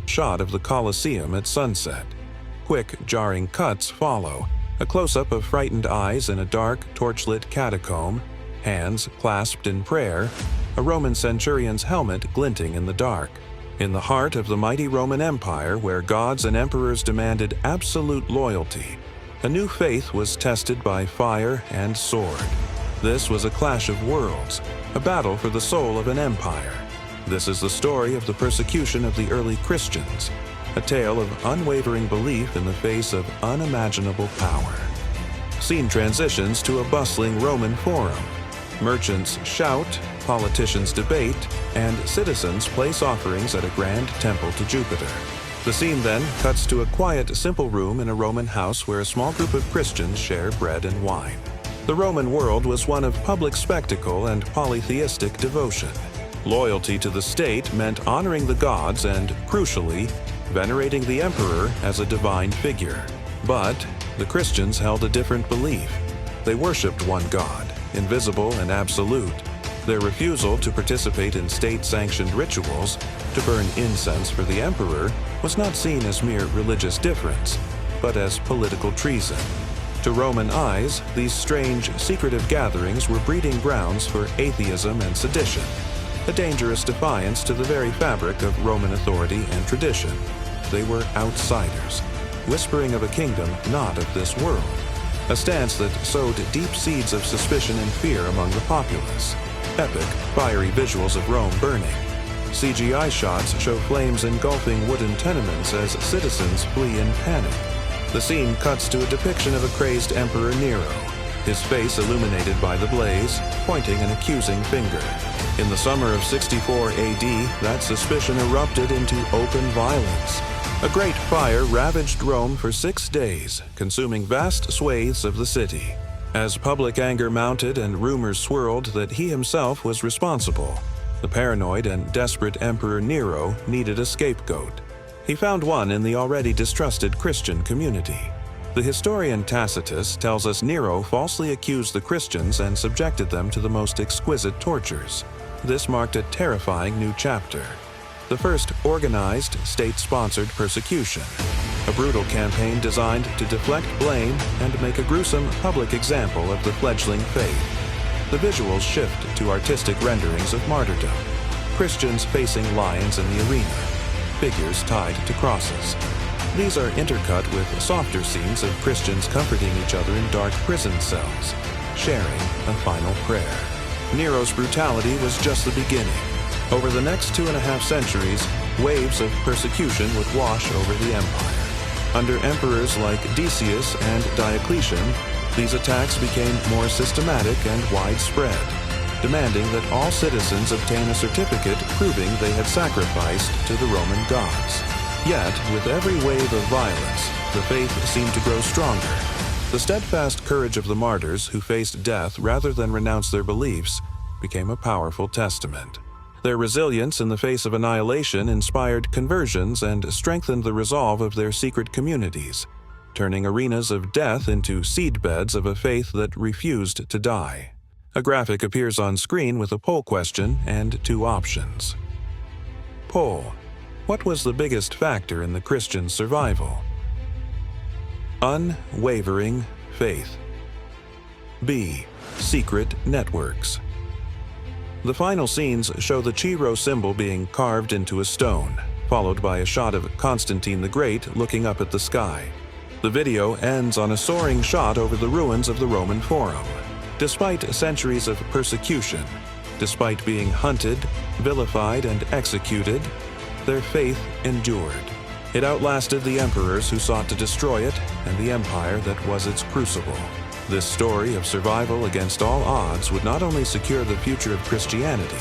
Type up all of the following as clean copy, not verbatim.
shot of the Colosseum at sunset. Quick, jarring cuts follow, a close-up of frightened eyes in a dark, torchlit catacomb, hands clasped in prayer, a Roman centurion's helmet glinting in the dark. In the heart of the mighty Roman Empire, where gods and emperors demanded absolute loyalty, a new faith was tested by fire and sword. This was a clash of worlds, a battle for the soul of an empire. This is the story of the persecution of the early Christians, a tale of unwavering belief in the face of unimaginable power. Scene transitions to a bustling Roman forum. Merchants shout, politicians debate, and citizens place offerings at a grand temple to Jupiter. The scene then cuts to a quiet, simple room in a Roman house where a small group of Christians share bread and wine. The Roman world was one of public spectacle and polytheistic devotion. Loyalty to the state meant honoring the gods and, crucially, venerating the emperor as a divine figure. But the Christians held a different belief. They worshipped one God, invisible and absolute. Their refusal to participate in state-sanctioned rituals, to burn incense for the emperor, was not seen as mere religious difference, but as political treason. To Roman eyes, these strange, secretive gatherings were breeding grounds for atheism and sedition, a dangerous defiance to the very fabric of Roman authority and tradition. They were outsiders, whispering of a kingdom not of this world, a stance that sowed deep seeds of suspicion and fear among the populace. Epic, fiery visuals of Rome burning. CGI shots show flames engulfing wooden tenements as citizens flee in panic. The scene cuts to a depiction of a crazed Emperor Nero, his face illuminated by the blaze, pointing an accusing finger. In the summer of 64 AD, that suspicion erupted into open violence. A great fire ravaged Rome for 6 days, consuming vast swathes of the city. As public anger mounted and rumors swirled that he himself was responsible, the paranoid and desperate Emperor Nero needed a scapegoat. He found one in the already distrusted Christian community. The historian Tacitus tells us Nero falsely accused the Christians and subjected them to the most exquisite tortures. This marked a terrifying new chapter. The first organized, state-sponsored persecution. A brutal campaign designed to deflect blame and make a gruesome public example of the fledgling faith. The visuals shift to artistic renderings of martyrdom. Christians facing lions in the arena. Figures tied to crosses. These are intercut with softer scenes of Christians comforting each other in dark prison cells, sharing a final prayer. Nero's brutality was just the beginning. Over the next 2.5 centuries, waves of persecution would wash over the empire. Under emperors like Decius and Diocletian, these attacks became more systematic and widespread, demanding that all citizens obtain a certificate proving they had sacrificed to the Roman gods. Yet, with every wave of violence, the faith seemed to grow stronger. The steadfast courage of the martyrs who faced death rather than renounce their beliefs became a powerful testament. Their resilience in the face of annihilation inspired conversions and strengthened the resolve of their secret communities, turning arenas of death into seedbeds of a faith that refused to die. A graphic appears on screen with a poll question and 2 options. Poll: what was the biggest factor in the Christian survival? Unwavering faith. B. Secret networks. The final scenes show the Chi-Rho symbol being carved into a stone, followed by a shot of Constantine the Great looking up at the sky. The video ends on a soaring shot over the ruins of the Roman Forum. Despite centuries of persecution, despite being hunted, vilified, and executed, their faith endured. It outlasted the emperors who sought to destroy it and the empire that was its crucible. This story of survival against all odds would not only secure the future of Christianity,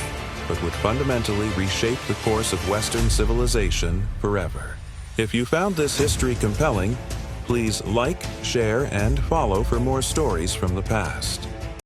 but would fundamentally reshape the course of Western civilization forever. If you found this history compelling, please like, share, and follow for more stories from the past.